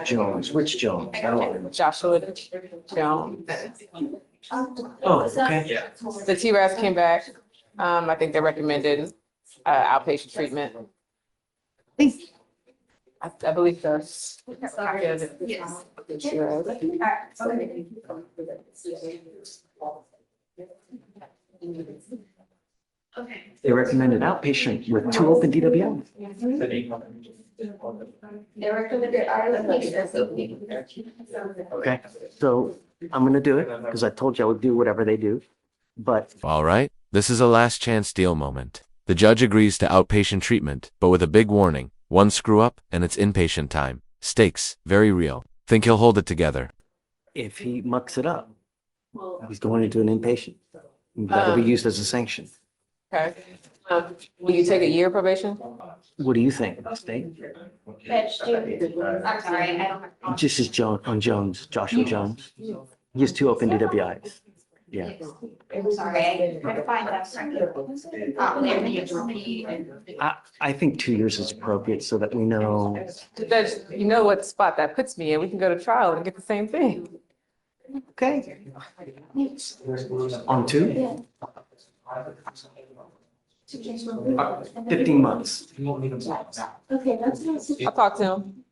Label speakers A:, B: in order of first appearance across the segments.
A: Jones, which Jones? I don't remember.
B: Joshua Jones.
A: Oh, okay.
B: The TRAS came back. I think they recommended outpatient treatment. I believe so.
C: Yes. Okay.
A: They recommended outpatient with 2 open DWIs.
C: They recommended outpatient.
A: Okay, so I'm gonna do it because I told you I would do whatever they do. But
D: All right, this is a last chance deal moment. The judge agrees to outpatient treatment, but with a big warning. One screw up and it's inpatient time. Stakes, very real. Think he'll hold it together.
A: if he mucks it up, he's going into an inpatient. That'll be used as a sanction.
B: Okay. Will you take a year probation?
A: What do you think, State?
C: I'm sorry, I don't have.
A: This is Jones, Joshua Jones. He has 2 open DWIs. Yeah.
C: I'm sorry, I tried to find that second.
A: I think 2 years is appropriate so that we know.
B: Judge, you know what spot that puts me in. We can go to trial and get the same thing.
A: Okay. On 2? 15 months.
C: Okay, that's.
B: I'll talk to him.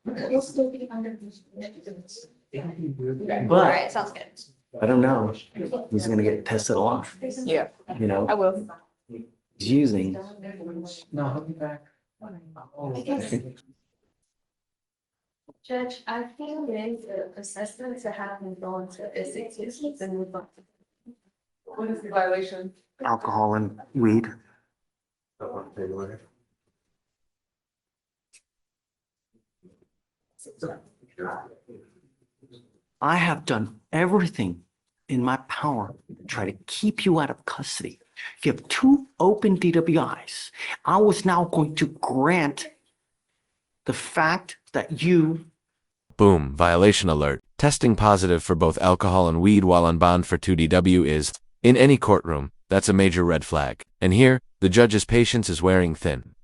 C: It'll still be under. All
A: But
C: right, sounds good.
A: I don't know. He's gonna get tested a lot,
B: Yeah,
A: you
B: I
A: know,
B: will.
A: he's using.
E: No, I'll be back.
C: I guess. Judge, I feel there's an assessment to have him go into a 6 years and move on.
B: What is the violation?
A: Alcohol and weed. I have done everything in my power to try to keep you out of custody. You have 2 open DWIs. I was now going to grant the fact that you.
D: Boom, violation alert. Testing positive for both alcohol and weed while on bond for 2DW is, in any courtroom, that's a major red flag. And here, the judge's patience is wearing thin.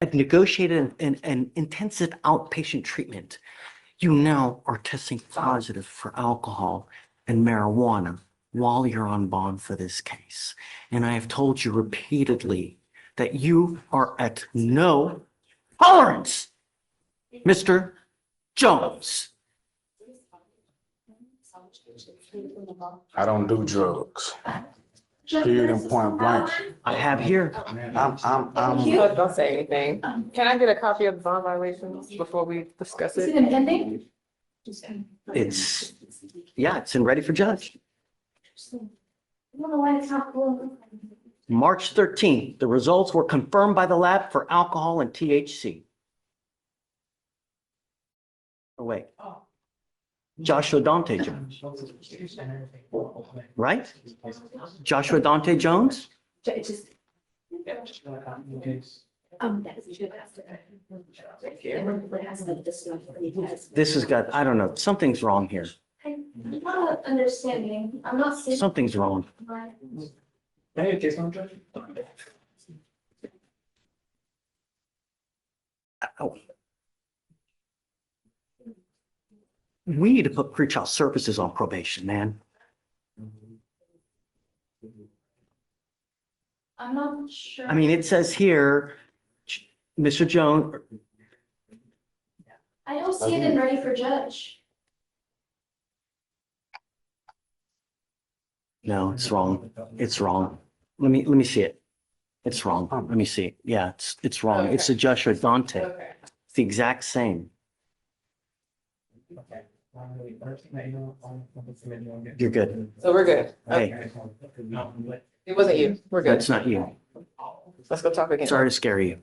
A: Had negotiated an intensive outpatient treatment. You now are testing positive for alcohol and marijuana while you're on bond for this case. And I have told you repeatedly that you are at no tolerance, Mr. Jones.
F: I don't do drugs. Period and point blank.
A: I have here.
B: Don't say anything. Can I get a copy of the bond violations before we discuss
C: Is it
B: it?
C: impending?
A: It's, yeah, it's in ready for judge.
C: I don't know why it's not cool.
A: March 13th, the results were confirmed by the lab for alcohol and THC. Oh, wait. Joshua Dante Jones, right? Joshua Dante Jones?
C: It just.
A: This has got, I don't know, something's wrong here.
C: I'm not understanding. I'm not saying.
A: Something's wrong. Oh. We need to put pretrial services on probation, man.
C: I'm not sure.
A: I mean, it says here, Mr. Jones,
C: I don't see it in ready for judge.
A: no, it's wrong. It's wrong. Let me see it. It's wrong. Let me see. Yeah, it's wrong. It's a Joshua Dante.
B: Okay.
A: It's the exact same. You're good.
B: So we're good.
A: Hey,
B: It wasn't you. We're good.
A: that's not you.
B: Let's go talk again.
A: Sorry to scare you.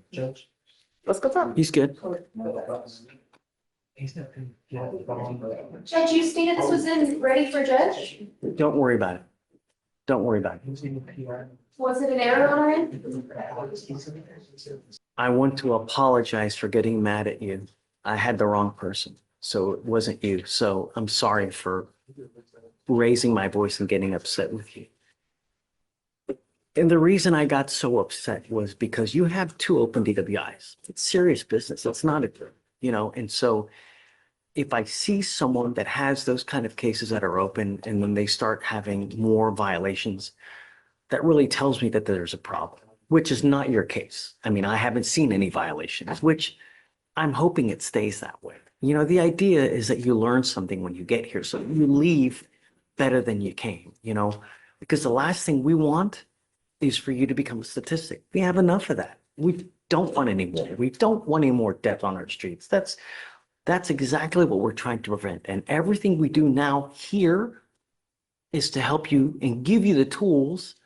B: Let's go talk.
A: He's good.
C: Judge, you stated this was in ready for judge?
A: Don't worry about it. Don't worry about it.
C: Was it an error on our end?
A: I want to apologize for getting mad at you. I had the wrong person, so it wasn't you. So I'm sorry for raising my voice and getting upset with you. And the reason I got so upset was because you have 2 open DWIs. It's serious business. It's not a, and so if I see someone that has those kind of cases that are open and when they start having more violations, that really tells me that there's a problem, which is not your case. I mean, I haven't seen any violations, which I'm hoping it stays that way. The idea is that you learn something when you get here, so you leave better than you came, because the last thing we want is for you to become a statistic. We have enough of that. We don't want any more. We don't want any more death on our streets. That's exactly what we're trying to prevent. And everything we do now here is to help you and give you the tools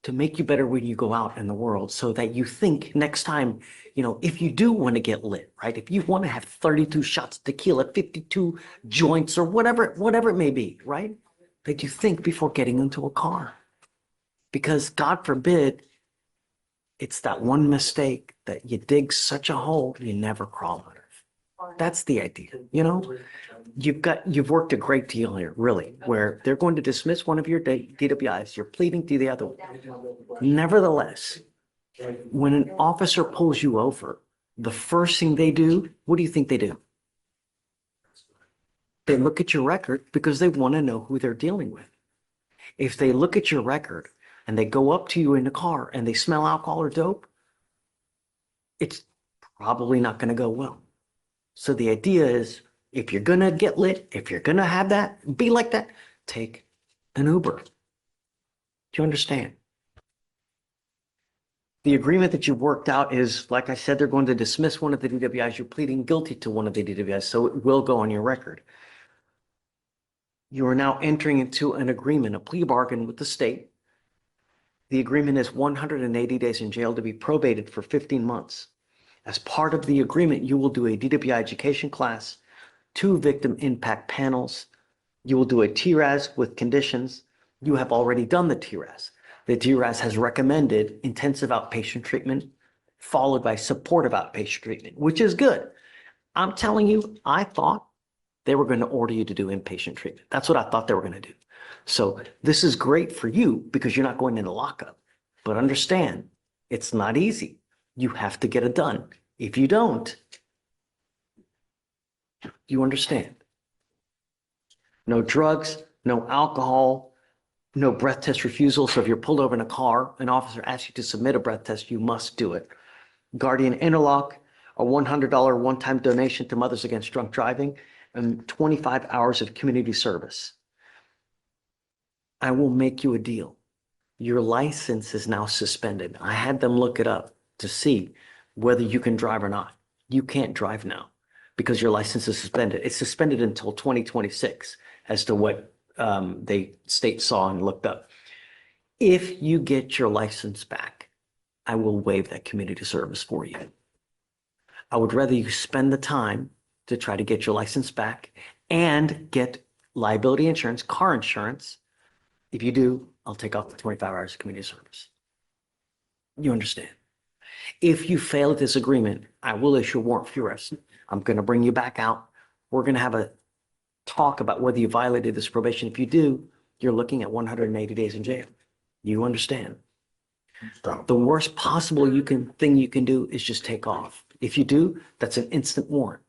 A: to make you better when you go out in the world so that you think next time, if you do want to get lit, right? If you want to have 32 shots of tequila, 52 joints or whatever it may be, right? That you think before getting into a car. Because God forbid, it's that one mistake that you dig such a hole you never crawl out of. That's the idea, You've worked a great deal here, really, where they're going to dismiss one of your DWIs. You're pleading to the other one. Nevertheless, when an officer pulls you over, the first thing they do, what do you think they do? They look at your record because they want to know who they're dealing with. If they look at your record and they go up to you in the car and they smell alcohol or dope, it's probably not going to go well. So the idea is, if you're going to get lit, if you're going to have that, be like that, take an Uber. Do you understand? The agreement that you've worked out is, like I said, they're going to dismiss one of the DWIs. You're pleading guilty to one of the DWIs, so it will go on your record. You are now entering into an agreement, a plea bargain with the state. The agreement is 180 days in jail to be probated for 15 months. As part of the agreement, you will do a DWI education class, 2 victim impact panels. You will do a TRAS with conditions. You have already done the TRAS. The TRAS has recommended intensive outpatient treatment, followed by supportive outpatient treatment, which is good. I'm telling you, I thought they were going to order you to do inpatient treatment. That's what I thought they were going to do. So this is great for you because you're not going into lockup. But understand, it's not easy. You have to get it done. If you don't, you understand. No drugs, no alcohol, no breath test refusal. So if you're pulled over in a car, an officer asks you to submit a breath test, you must do it. Guardian interlock, a $100 one-time donation to Mothers Against Drunk Driving, and 25 hours of community service. I will make you a deal. Your license is now suspended. I had them look it up to see whether you can drive or not. You can't drive now because your license is suspended. It's suspended until 2026 as to what the state saw and looked up. If you get your license back, I will waive that community service for you. I would rather you spend the time to try to get your license back and get liability insurance, car insurance. If you do, I'll take off the 25 hours of community service. You understand? If you fail at this agreement, I will issue a warrant for your arrest. I'm going to bring you back out. We're going to have a talk about whether you violated this probation. If you do, you're looking at 180 days in jail. You understand?
F: Stop.
A: The worst possible thing you can do is just take off. If you do, that's an instant warrant.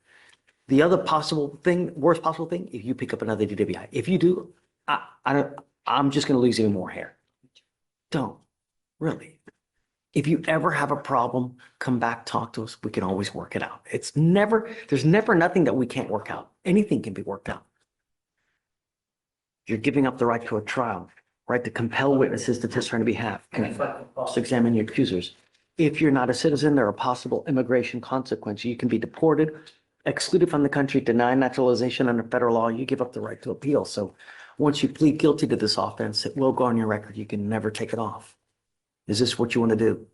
A: The other worst possible thing, if you pick up another DWI. If you do, I'm just going to lose even more hair. Don't, really. If you ever have a problem, come back, talk to us. We can always work it out. There's never nothing that we can't work out. Anything can be worked out. You're giving up the right to a trial, right to compel witnesses to testify on behalf, cross-examine your accusers. If you're not a citizen, there are possible immigration consequences. You can be deported, excluded from the country, denied naturalization under federal law. You give up the right to appeal. So once you plead guilty to this offense, it will go on your record. You can never take it off. Is this what you want to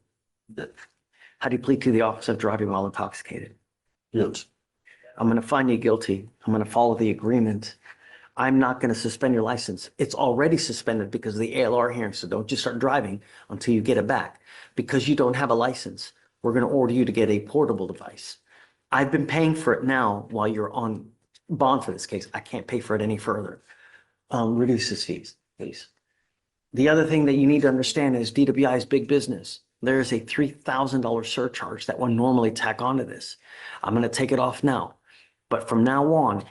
A: do? How do you plead to the offense of driving while intoxicated?
F: Yes.
A: I'm going to find you guilty. I'm going to follow the agreement. I'm not going to suspend your license. It's already suspended because of the ALR hearing. So don't just start driving until you get it back. Because you don't have a license, we're going to order you to get a portable device. I've been paying for it now while you're on bond for this case. I can't pay for it any further. Reduce his fees, please. The other thing that you need to understand is DWI is big business. There is a $3,000 surcharge that one normally tack onto this. I'm going to take it off now. But from now on,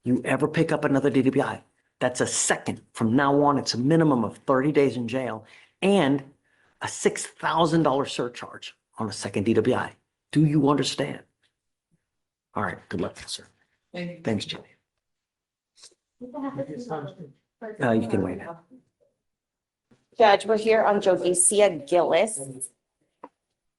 A: you ever pick up another DWI, that's a second. From now on, it's a minimum of 30 days in jail and a $6,000 surcharge on a second DWI. Do you understand? All right, good luck, sir. Thanks, Jimmy. You can wait.
G: Judge, we're here on Jovicia Gillis.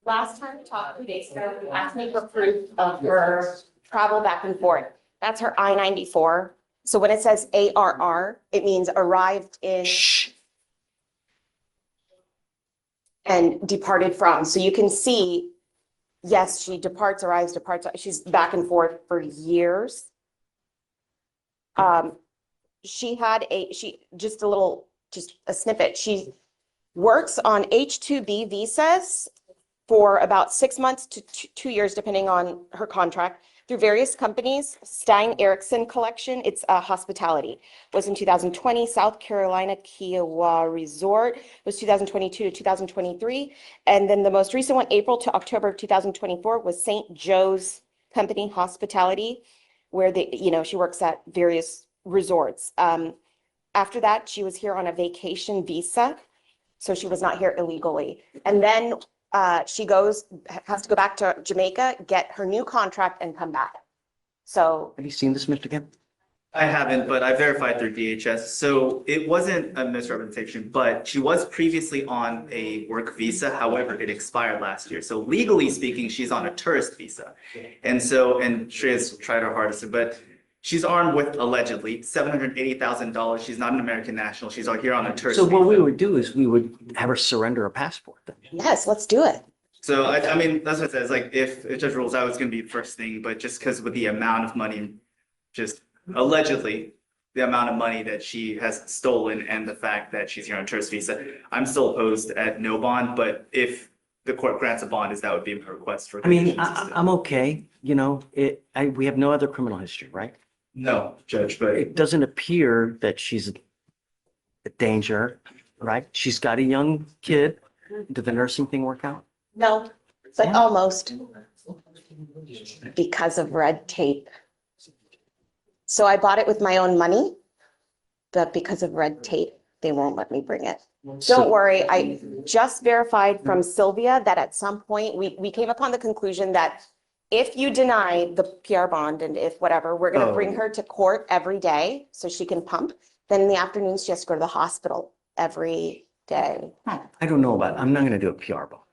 G: Last time we talked 2 days ago, you asked me for proof of her travel back and forth. That's her I-94. So when it says ARR, it means arrived in and departed from. So you can see, yes, she departs, arrives, departs. She's back and forth for years. She had just a snippet. She works on H-2B visas for about 6 months to 2 years, depending on her contract, through various companies. Stein Erickson Collection, it's hospitality, was in 2020. South Carolina Kiowa Resort was 2022 to 2023. And then the most recent one, April to October of 2024, was St. Joe's Company Hospitality, where she works at various resorts. After that, she was here on a vacation visa, so she was not here illegally. And then she has to go back to Jamaica, get her new contract, and come back. So
A: Have you seen this, Mr. Kim?
H: I haven't, but I verified through DHS. So it wasn't a misrepresentation, but she was previously on a work visa. However, it expired last year. So legally speaking, she's on a tourist visa. And Shreya's tried her hardest, but she's armed with allegedly $780,000. She's not an American national. She's out here on a tourist
A: So what we
H: visa.
A: would do is we would have her surrender a passport then.
G: yes, let's do it.
H: So I mean, that's what it says. Like if Judge rules out, it's going to be the first thing. But just because with the amount of money, just allegedly the amount of money that she has stolen and the fact that she's here on a tourist visa, I'm still opposed at no bond. But if the court grants a bond, that would be my request for.
A: I mean,
H: conditions instead.
A: I'm okay. We have no other criminal history, right?
H: No, Judge, but
A: It doesn't appear that she's a danger, right? She's got a young kid. Did the nursing thing work out?
G: No, but almost, because of red tape. So I bought it with my own money, but because of red tape, they won't let me bring it. Don't worry, I just verified from Sylvia that at some point we came upon the conclusion that if you deny the PR bond and if whatever, we're going to bring her to court every day so she can pump. Then in the afternoons, she has to go to the hospital every day.
A: I don't know about, I'm not going to do a PR bond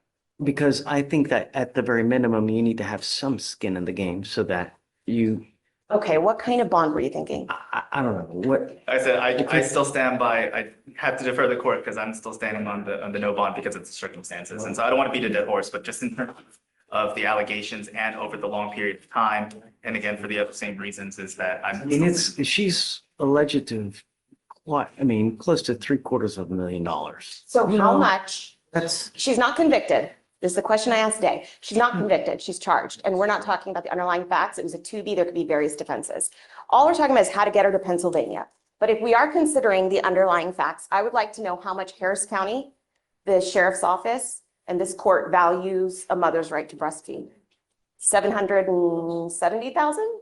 A: because I think that at the very minimum, you need to have some skin in the game so that you,
G: Okay, what kind of bond were you thinking?
A: I don't know what,
H: I said I still stand by. I have to defer the court because I'm still standing on the no bond because of the circumstances, and so I don't want to beat a dead horse, but just in terms of the allegations and over the long period of time, and again for the other same reasons, is that
A: I mean, she's alleged to have, close to $750,000.
G: So how much?
A: That's,
G: She's not convicted. This is the question I asked today. She's not convicted. She's charged. And we're not talking about the underlying facts. It was a 2B. There could be various defenses. All we're talking about is how to get her to Pennsylvania. But if we are considering the underlying facts, I would like to know how much Harris County, the sheriff's office, and this court values a mother's right to breastfeed. 770,000?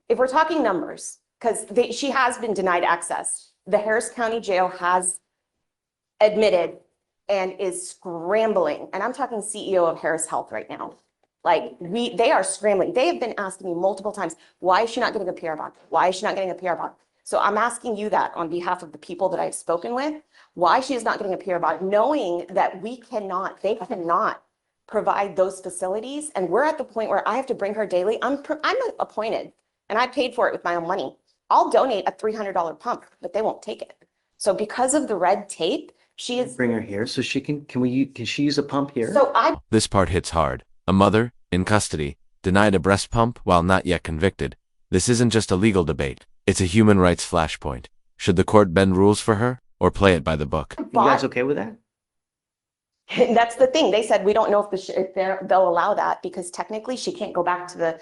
G: If we're talking numbers, because she has been denied access. The Harris County Jail has admitted and is scrambling. And I'm talking CEO of Harris Health right now. Like they are scrambling. They have been asking me multiple times, why is she not getting a PR bond? Why is she not getting a PR bond? So I'm asking you that on behalf of the people that I've spoken with, why she is not getting a PR bond, knowing that they cannot provide those facilities. And we're at the point where I have to bring her daily. I'm appointed and I paid for it with my own money. I'll donate a $300 pump, but they won't take it. So because of the red tape, she is.
A: bring her here so she can she use a pump here?
G: So
D: This part hits hard. A mother, in custody, denied a breast pump while not yet convicted. This isn't just a legal debate. It's a human rights flashpoint. Should the court bend rules for her or play it by the book?
A: You guys okay with that?
G: That's the thing. They said, we don't know if they'll allow that because technically she can't go back to the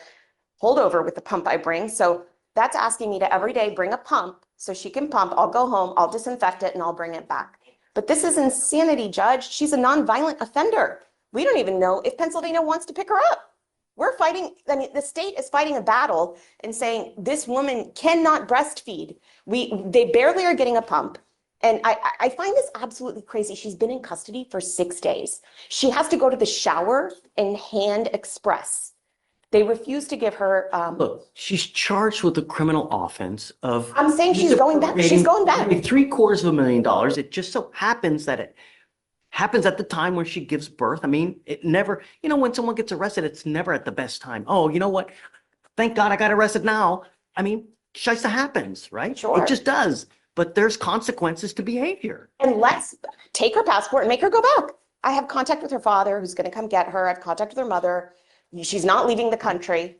G: holdover with the pump I bring. So that's asking me to every day bring a pump so she can pump. I'll go home, I'll disinfect it and I'll bring it back. But this is insanity, Judge. She's a nonviolent offender. We don't even know if Pennsylvania wants to pick her up. We're fighting, I mean, the state is fighting a battle and saying this woman cannot breastfeed. They barely are getting a pump. And I find this absolutely crazy. She's been in custody for 6 days. She has to go to the shower and hand express. They refuse to give her,
A: Look, she's charged with a criminal offense of.
G: I'm saying she's going back. She's going back.
A: $750,000. It just so happens that it happens at the time when she gives birth. I mean, it never, when someone gets arrested, it's never at the best time. Oh, you know what? Thank God I got arrested now. I mean, shit happens, right?
G: Sure.
A: It just does. But there's consequences to behavior.
G: And let's take her passport and make her go back. I have contact with her father who's going to come get her. I have contact with her mother. She's not leaving the country.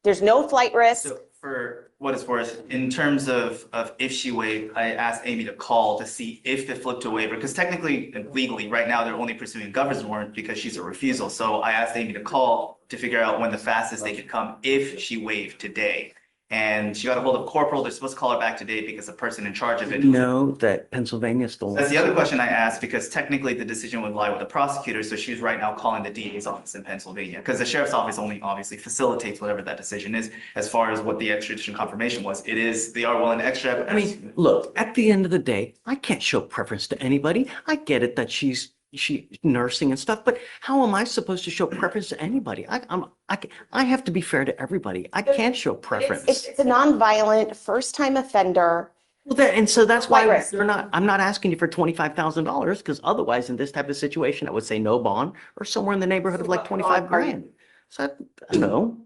G: There's no flight risk.
H: So for what it's worth, in terms of if she waived, I asked Amy to call to see if it flipped to a waiver, because technically and legally, right now, they're only pursuing a governor's warrant because she's a refusal. So I asked Amy to call to figure out when the fastest they could come if she waived today. And she got a hold of Corporal. They're supposed to call her back today because the person in charge of it.
A: Know that Pennsylvania still.
H: That's the other question I asked, because technically the decision would lie with the prosecutor. So she's right now calling the DA's office in Pennsylvania, because the sheriff's office only obviously facilitates whatever that decision is. As far as what the extradition confirmation was, they are willing to extra.
A: I mean, look, at the end of the day, I can't show preference to anybody. I get it that she's nursing and stuff, but how am I supposed to show preference to anybody? I have to be fair to everybody. I can't show preference.
G: It's a nonviolent first-time offender.
A: Well, and so that's
G: Flight
A: why
G: risk.
A: I'm not asking you for $25,000, because otherwise in this type of situation, I would say no bond or somewhere in the neighborhood of like 25 grand. So I don't know.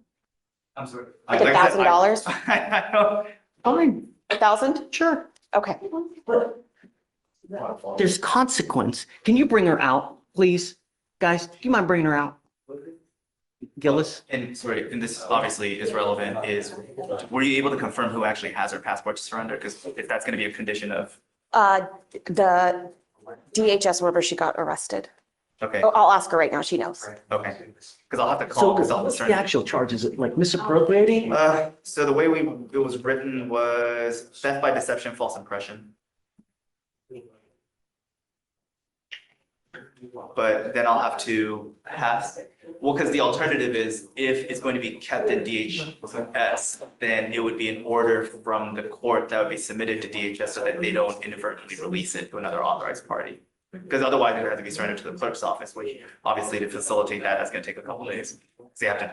H: I'm sorry.
G: Like $1,000?
H: I don't.
A: Fine,
G: 1,000?
A: sure.
G: Okay.
A: There's consequence. Can you bring her out, please? Guys, do you mind bringing her out? Gillis?
H: And sorry, and this obviously is relevant, were you able to confirm who actually has her passport to surrender? Because if that's going to be a condition of,
G: The DHS wherever she got arrested.
H: okay,
G: Oh, I'll ask her right now. She knows.
H: okay. Because I'll have to
A: So
H: call, because I'll
A: what's the
H: surrender.
A: actual charges? Like misappropriating?
H: So the way it was written was theft by deception, false impression. But then I'll have to because the alternative is if it's going to be kept in DHS, then it would be an order from the court that would be submitted to DHS so that they don't inadvertently release it to another authorized party. Because otherwise it would have to be surrendered to the clerk's office, which obviously to facilitate that, that's going to take a couple of days. So you have to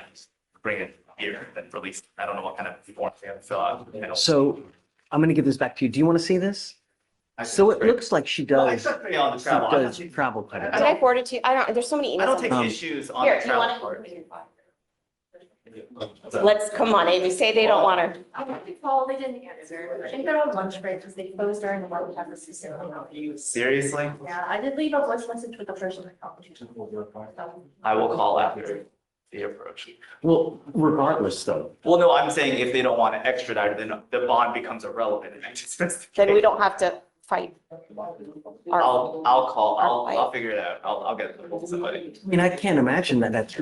H: bring it here and release. I don't know what kind of form they have to fill out.
A: So I'm going to give this back to you. Do you want to see this? So it looks like she
H: Well,
A: does.
H: except for on the
A: She
H: travel.
A: does travel credit.
G: Did I forward it to you? there's so many emails.
H: I don't take
A: Um,
H: issues on
G: Here,
H: the
G: you
H: travel
G: want
H: part.
G: Let's, come on, Amy, say they don't want her.
C: I don't recall, they didn't answer. I think they're on lunch break because they closed during the lunch hour system.
H: Seriously?
C: Yeah, I did leave a voice message with the person I talked to.
H: I will call after the approach.
A: Well, regardless though,
H: Well, no, I'm saying if they don't want to extradite, then the bond becomes irrelevant.
G: Then we don't have to fight.
H: I'll call, I'll figure it out. I'll get hold of somebody.
A: I mean, I can't imagine that that's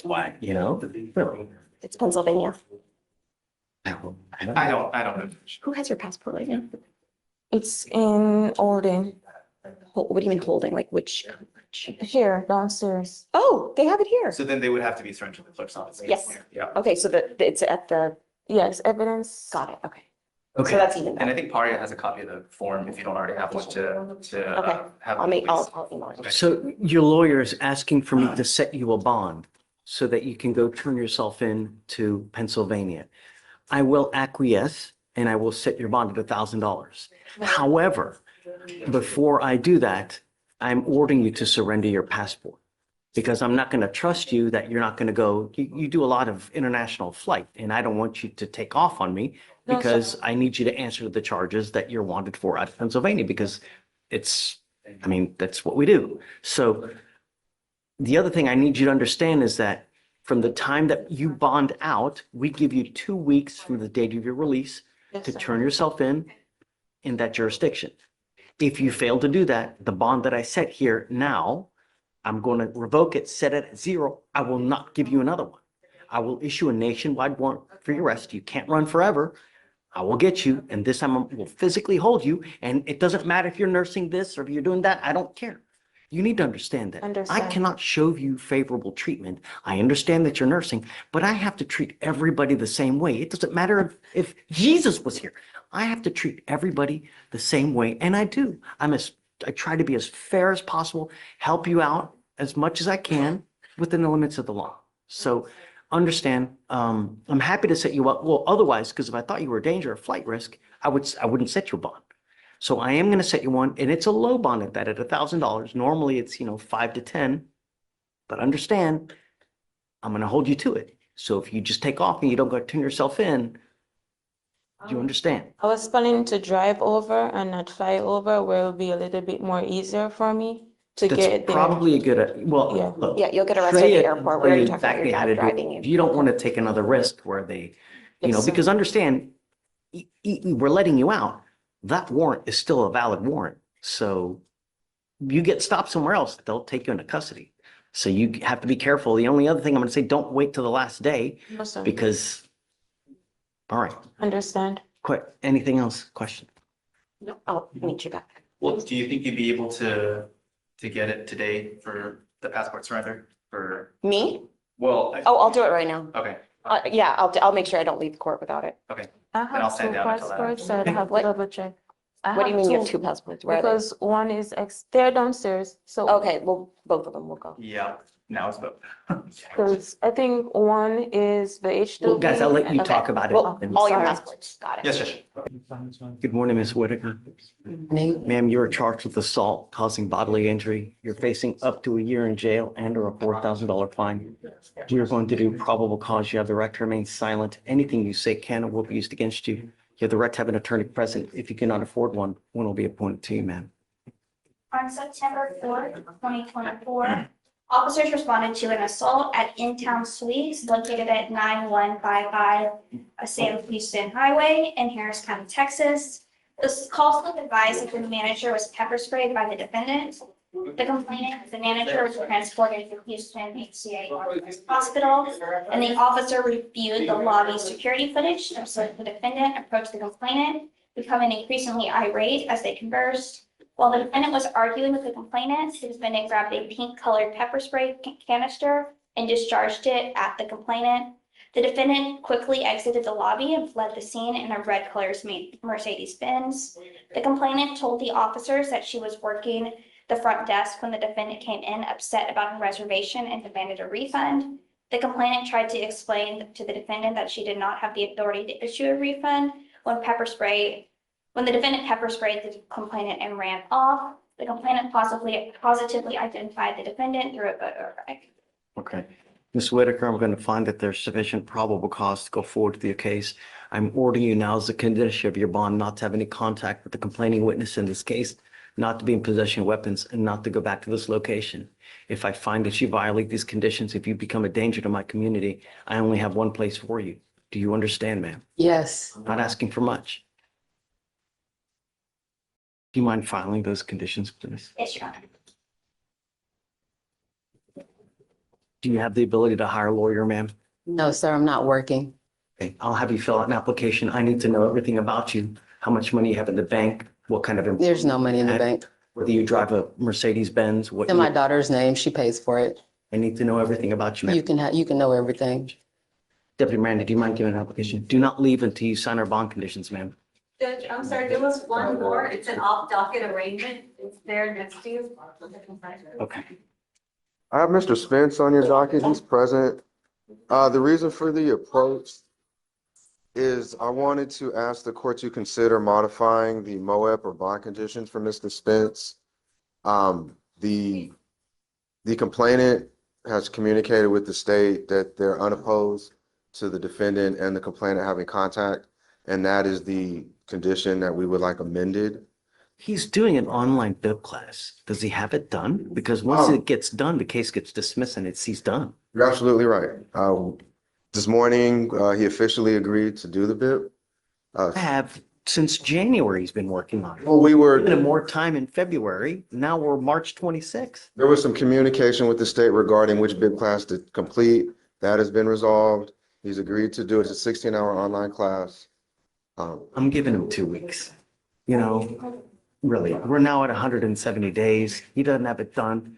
A: why, really.
G: It's Pennsylvania.
A: I don't
H: I
A: know.
H: don't know.
G: Who has your passport right now?
I: It's in Alden,
G: What do you mean holding? Like which?
I: here downstairs.
G: Oh, they have it here.
H: So then they would have to be surrendered to the clerk's office.
G: Yes.
H: Yeah.
G: Okay, so it's at the,
I: Yes, evidence.
G: got it, okay. So
A: Okay,
G: that's even
H: And I
G: better.
H: think Paria has a copy of the form if you don't already have one to
G: Okay.
H: have.
G: I'll email it.
A: so your lawyer is asking for me to set you a bond so that you can go turn yourself in to Pennsylvania. I will acquiesce and I will set your bond at $1,000. However, before I do that, I'm ordering you to surrender your passport because I'm not going to trust you that you're not going to go. You do a lot of international flight and I don't want you to take off on me
I: No, sir.
A: because I need you to answer the charges that you're wanted for out of Pennsylvania because that's what we do. So the other thing I need you to understand is that from the time that you bond out, we give you 2 weeks from the date of your release
I: Yes,
A: to
I: sir.
A: turn yourself in that jurisdiction. If you fail to do that, the bond that I set here now, I'm going to revoke it, set it at 0. I will not give you another one. I will issue a nationwide warrant for your arrest. You can't run forever. I will get you, and this time I will physically hold you, and it doesn't matter if you're nursing this or if you're doing that, I don't care. You need to understand that. I
I: Understand.
A: cannot show you favorable treatment. I understand that you're nursing, but I have to treat everybody the same way. It doesn't matter if Jesus was here. I have to treat everybody the same way, and I do. I try to be as fair as possible, help you out as much as I can within the limits of the law. So understand, I'm happy to set you up. Well, otherwise, because if I thought you were a danger or flight risk, I wouldn't set you a bond. So I am going to set you one, and it's a low bond at that, at $1,000. Normally it's, 5 to 10, but understand, I'm going to hold you to it. So if you just take off and you don't go turn yourself in, you understand?
I: I was planning to drive over and not fly over, where it'll be a little bit more easier for me to
A: That's
I: get there.
A: probably a good, well,
I: Yeah.
A: look.
G: Yeah, you'll get arrested at
A: Shreya
G: the airport.
A: tell
G: We already
A: you
G: talked about
A: exactly
G: your
A: how
G: dad
A: to do it.
G: driving you.
A: You don't want to take another risk where they,
I: Yes, sir.
A: because understand, we're letting you out. That warrant is still a valid warrant. So you get stopped somewhere else, they'll take you into custody. So you have to be careful. The only other thing I'm going to say, don't wait till the last day
I: No, sir.
A: because, all right,
I: Understand.
A: quick, anything else? Question?
G: No, I'll meet you back.
H: Well, do you think you'd be able to get it today for the passport surrender for,
G: Me?
H: well,
G: Oh, I'll do it right now.
H: okay,
G: Yeah, I'll make sure I don't leave the court without it.
H: okay.
I: I
H: I'll
I: have
H: stand
I: two
H: down until that.
I: passports, so I'd have to
G: What?
I: double check. I
G: What do you
I: have
G: mean you have two passports? Where are they?
I: Because one is they're downstairs, so.
G: Okay, well, both of them will go.
H: Yeah, now it's both.
I: Because I think one is the H2B.
A: Well, guys, I'll let you
I: and-
A: talk about it.
G: Well,
A: And-
G: all your
I: Sorry.
G: passports, got it.
H: Yes, yes.
A: Good morning, Ms. Whitaker. Ma'am, you are charged with assault causing bodily injury. You're facing up to a year in jail and or a $4,000 fine. We are going to do probable cause. You have the right to remain silent. Anything you say can or will be used against you. You have the right to have an attorney present. If you cannot afford one will be appointed to you, ma'am.
J: On September 4th, 2024, officers responded to an assault at In-Town Suites located at 9155 San Houston Highway in Harris County, Texas. This call slip advised that the manager was pepper sprayed by the defendant. The complainant, the manager, was transported to Houston HCA Hospital, and the officer reviewed the lobby security footage and so the defendant approached the complainant, becoming increasingly irate as they conversed. While the defendant was arguing with the complainant, the defendant grabbed a pink-colored pepper spray canister and discharged it at the complainant. The defendant quickly exited the lobby and fled the scene in a red-colored Mercedes-Benz. The complainant told the officers that she was working the front desk when the defendant came in, upset about her reservation and demanded a refund. The complainant tried to explain to the defendant that she did not have the authority to issue a refund when the defendant pepper sprayed the complainant and ran off. The complainant positively identified the defendant through a photo array.
A: Okay. Ms. Whitaker, I'm going to find that there's sufficient probable cause to go forward with your case. I'm ordering you now as a condition of your bond not to have any contact with the complaining witness in this case, not to be in possession of weapons, and not to go back to this location. If I find that you violate these conditions, if you become a danger to my community, I only have one place for you. Do you understand, ma'am?
E: Yes.
A: I'm not asking for much. Do you mind filing those conditions, please?
J: Yes, Your Honor.
A: Do you have the ability to hire a lawyer, ma'am?
E: No, sir, I'm not working.
A: Okay, I'll have you fill out an application. I need to know everything about you, how much money you have in the bank, what kind of,
E: There's no money in the bank.
A: whether you drive a Mercedes Benz, what,
E: It's in my daughter's name. She pays for it.
A: I need to know everything about you,
E: You
A: ma'am.
E: can you can know everything.
A: Deputy Miranda, do you mind giving an application? Do not leave until you sign our bond conditions, ma'am.
C: Judge, I'm sorry, there was one more. It's an off-docket arraignment. It's there next to you.
A: Okay.
K: I have Mr. Spence on your docket. He's present. The reason for the approach is I wanted to ask the court to consider modifying the MOEP or bond conditions for Mr. Spence. The complainant has communicated with the state that they're unopposed to the defendant and the complainant having contact, and that is the condition that we would like amended.
A: He's doing an online bib class. Does he have it done? Because once it gets done, the case gets dismissed and he's done.
K: You're absolutely right. This morning, he officially agreed to do the bid.
A: I have, since January, he's been working on it.
K: Well, we
A: Given
K: were,
A: him more time in February. Now we're March 26th.
K: there was some communication with the state regarding which bid class to complete. That has been resolved. He's agreed to do it. It's a 16-hour online class.
A: I'm giving him 2 weeks. You know, really, we're now at 170 days. He doesn't have it done.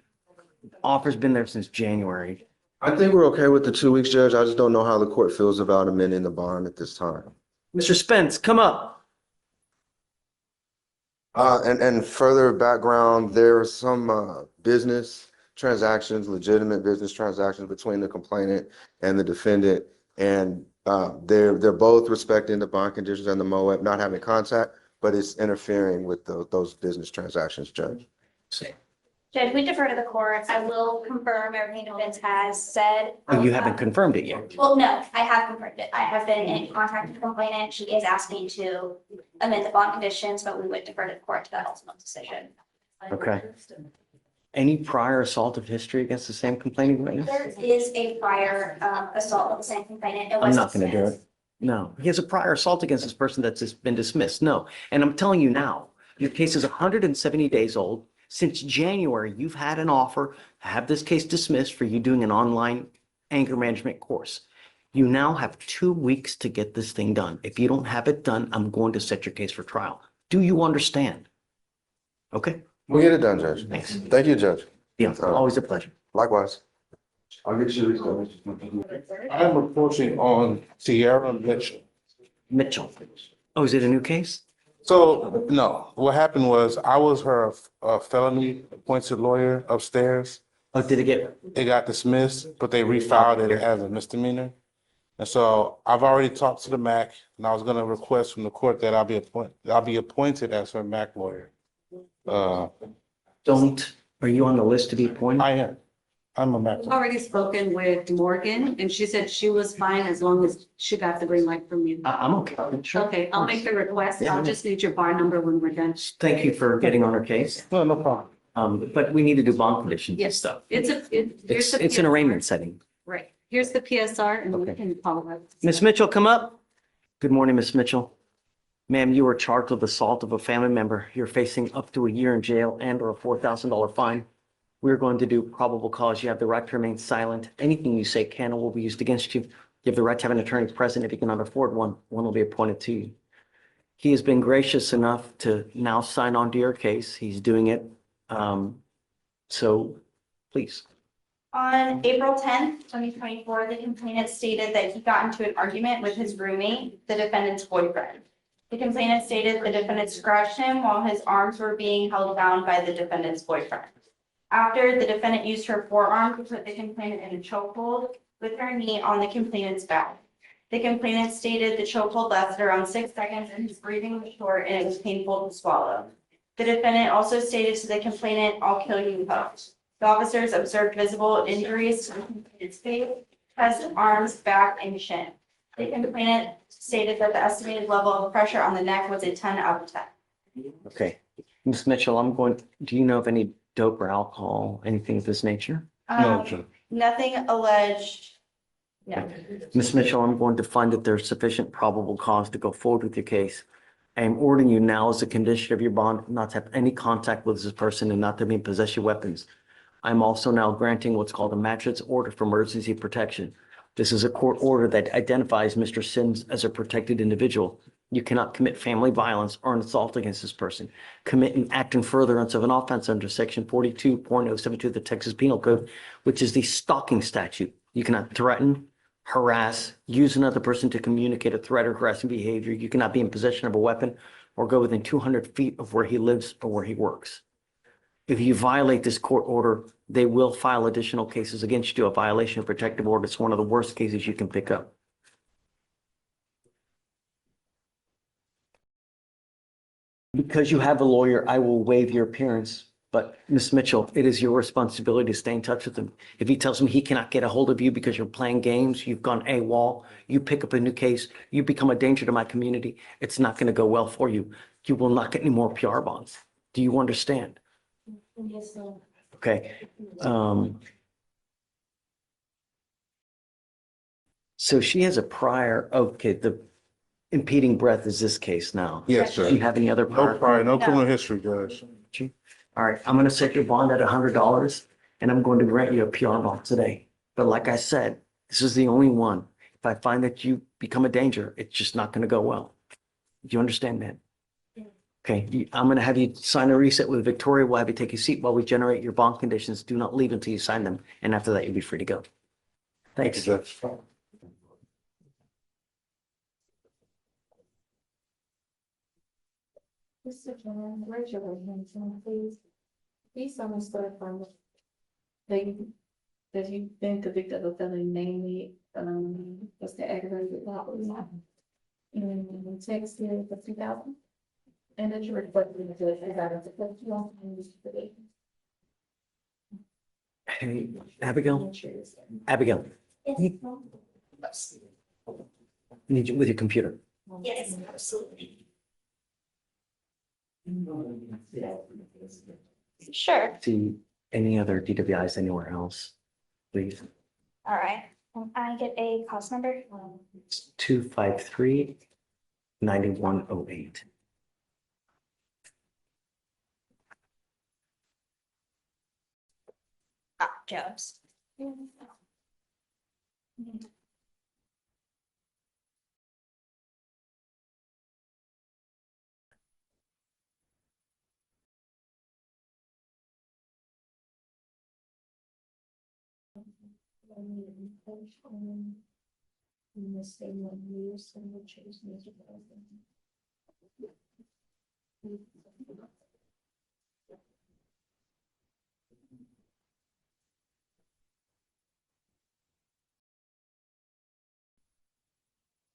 A: Offer's been there since January.
K: I think we're okay with the 2 weeks, Judge. I just don't know how the court feels about amending the bond at this time.
A: Mr. Spence, come up.
K: And further background, there are some business transactions, legitimate business transactions between the complainant and the defendant. And they're both respecting the bond conditions and the MOAB, not having contact, but it's interfering with those business transactions, Judge.
J: Judge, we defer to the court. I will confirm everything defense has said.
A: Oh, you haven't confirmed it yet.
J: Well, no, I have confirmed it. I have been in contact with the complainant. She is asking to amend the bond conditions, but we would defer to the court to that ultimate decision.
A: Okay. Any prior assaultive history against the same complaining witness?
J: There is a prior assault of the same complainant. It
A: I'm
J: was
A: not going to do
J: dismissed.
A: it. No, he has a prior assault against this person that's just been dismissed. No. And I'm telling you now, your case is 170 days old. Since January, you've had an offer to have this case dismissed for you doing an online anger management course. You now have 2 weeks to get this thing done. If you don't have it done, I'm going to set your case for trial. Do you understand? Okay?
K: We'll get it done, Judge.
A: Thanks.
K: Thank you, Judge.
A: Yeah, always a pleasure.
K: Likewise.
F: I'll get you. I am approaching on Sierra Mitchell.
A: Mitchell. Oh, is it a new case?
F: So, no, what happened was I was her felony appointed lawyer upstairs.
A: Oh, did it get?
F: It got dismissed, but they refiled it as a misdemeanor. And so I've already talked to the MAC, and I was gonna request from the court that I'll be appointed as her MAC lawyer.
A: Are you on the list to be appointed?
F: I am. I'm a MAC lawyer.
L: Already spoken with Morgan, and she said she was fine as long as she got the green light from you.
A: I'm okay. Sure.
L: Okay, I'll make the request.
A: Yeah.
L: I'll just need your bar number when we're done.
A: Thank you for getting on our case.
F: No, no problem.
A: But we need to do bond conditions and
L: Yes.
A: stuff.
L: Here's
A: It's an
L: the
A: arraignment setting.
L: Right. Here's the PSR and we
A: Okay.
L: can follow up.
A: Ms. Mitchell, come up. Good morning, Ms. Mitchell. Ma'am, you are charged with assault of a family member. You're facing up to a year in jail and or a $4,000 fine. We're going to do probable cause. You have the right to remain silent. Anything you say can or will be used against you. You have the right to have an attorney present. If you cannot afford one, one will be appointed to you. He has been gracious enough to now sign on to your case. He's doing it. So please.
J: On April 10th, 2024, the complainant stated that he got into an argument with his roommate, the defendant's boyfriend. The complainant stated the defendant scratched him while his arms were being held down by the defendant's boyfriend. After, the defendant used her forearm to put the complainant in a chokehold with her knee on the complainant's back. The complainant stated the chokehold lasted around 6 seconds and his breathing was short and it was painful to swallow. The defendant also stated to the complainant, "I'll kill you, ho." The officers observed visible injuries to the complainant's face, chest, arms, back, and chin. The complainant stated that the estimated level of pressure on the neck was a 10 out of 10.
A: Okay. Ms. Mitchell, do you know of any dope or alcohol, anything of this nature?
F: No, sir.
J: Nothing alleged. No.
A: Ms. Mitchell, I'm going to find that there's sufficient probable cause to go forward with your case. I am ordering you now as a condition of your bond not to have any contact with this person and not to be in possession of weapons. I'm also now granting what's called a magistrate's order for emergency protection. This is a court order that identifies Mr. Sims as a protected individual. You cannot commit family violence or an assault against this person. Commit an act in furtherance of an offense under section 42.072 of the Texas Penal Code, which is the stalking statute. You cannot threaten, harass, use another person to communicate a threat or harassing behavior. You cannot be in possession of a weapon or go within 200 feet of where he lives or where he works. If you violate this court order, they will file additional cases against you. A violation of protective order is one of the worst cases you can pick up. Because you have a lawyer, I will waive your appearance. But Ms. Mitchell, it is your responsibility to stay in touch with him. If he tells me he cannot get a hold of you because you're playing games, you've gone AWOL, you pick up a new case, you become a danger to my community, it's not going to go well for you. You will not get any more PR bonds. Do you understand?
J: Yes, sir.
A: Okay. So she has a prior, okay, the impeding breath is this case now.
F: Yes,
A: Do you
F: sir.
A: have any other
F: No
A: prior?
F: prior, no criminal history, Judge.
A: All right, I'm gonna set your bond at $100 and I'm going to grant you a PR bond today. But like I said, this is the only one. If I find that you become a danger, it's just not gonna go well. you understand that? Okay, I'm gonna have you sign a reset with Victoria. We'll have you take a seat while we generate your bond conditions. Do not leave until you sign them. And after that, you'll be free to go. Thanks.
F: Judge.
C: Mr. Chairman, raise your right hand, someone, please. Please someone certify that you've been convicted of a felony, namely, what's the aggravated robbery? In Texas, for 2000. And that you're reflecting the judge is out of the court, you don't use the date.
A: Hey, Abigail, Abigail, you need you with your computer.
J: Yes, absolutely. Sure.
A: See any other DWIs anywhere else, please?
J: All right. Can I get a cost number?
A: It's 253-9108.
J: Jobs.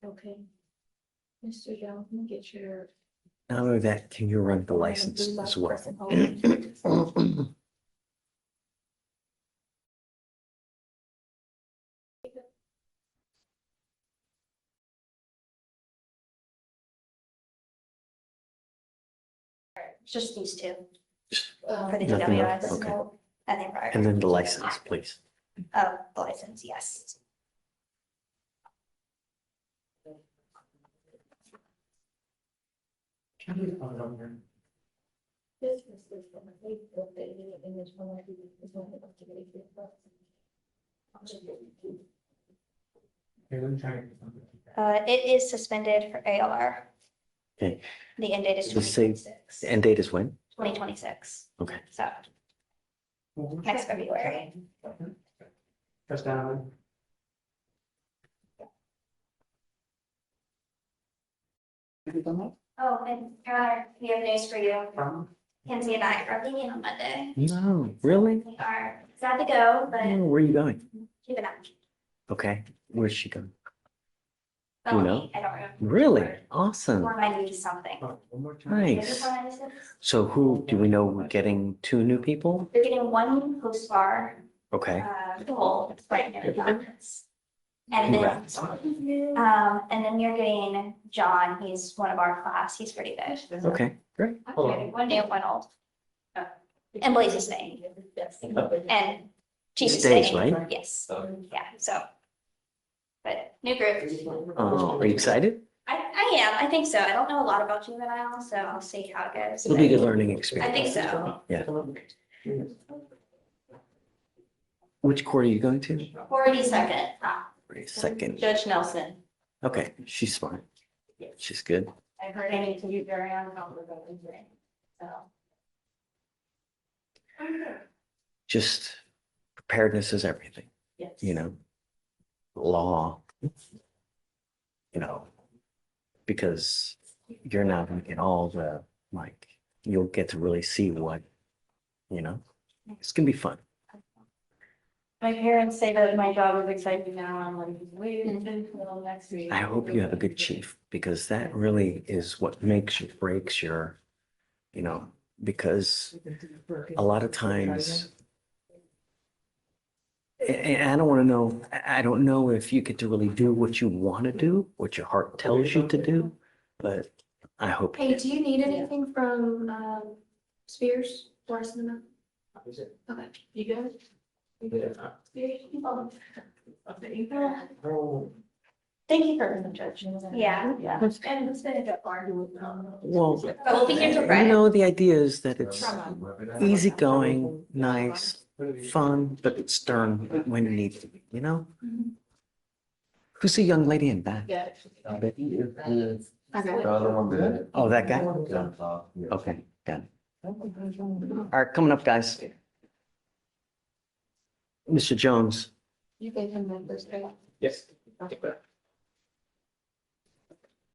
C: Okay. Mr. Jones, can you get your.
A: Not only that, can you run the license as well?
J: Just these two
C: Um,
J: for the
A: Nothing else?
J: DWIs.
A: Okay.
J: And then prior.
A: And then the license, please.
J: Oh, the license, yes. It is suspended for ALR.
A: Okay.
J: The end date is
A: Just say
J: 2026.
A: the end date is when?
J: 2026.
A: Okay.
J: So next February. Oh, and Connor, we have news for you. Kenzie and I are leaving on Monday.
A: No, really?
J: We are sad to go, but
A: Oh, where are you going?
J: keep it up.
A: Okay, where's she going?
J: Oh,
A: You know?
J: I don't remember.
A: Really? Awesome.
J: Or my niece something.
A: Nice. So who, do we know we're getting 2 new people?
J: They're getting one co-star,
A: Okay.
J: Nicole, right near the conference. And then, and then you're getting John, he's one of our class, he's pretty good.
A: Okay, great.
J: One new, one old. And Blaze is staying. And Chief is
A: Stays,
J: staying.
A: right?
J: Yes, yeah, so. But new group.
A: Are you excited?
J: I am, I think so. I don't know a lot about juvenile, so I'll see how it goes.
A: It'll be a good learning
J: I
A: experience.
J: think so.
A: Yeah. Which court are you going to?
J: 42nd,
A: Second.
L: Judge Nelson.
A: Okay, she's smart. She's good.
J: I've heard any to you very uncomfortable. So.
A: Just preparedness is everything,
J: Yes.
A: you know? Law, you know, because you're not gonna get all the, like, you'll get to really see what, you know? It's gonna be fun.
L: My parents say that my job is exciting now. I'm like, wait until next week.
A: I hope you have a good chief, because that really is what makes or breaks your, you know, because a lot of times, and I don't want to know, I don't know if you get to really do what you want to do, what your heart tells you to do, but I hope.
C: Hey, do you need anything from, Spears for us to know? Okay, you good? You good?
J: Thank you for the judge. Yeah.
C: Yeah. And it's been a good part.
A: Well,
J: But we'll be here till
A: you
J: Friday.
A: know, the idea is that it's easygoing, nice, fun, but stern when it needs to be, you know? Who's the young lady in back?
C: Yeah.
A: Oh, that guy? Okay, got it. All right, coming up, guys. Mr. Jones.
C: You gave him that first grade.
B: Yes.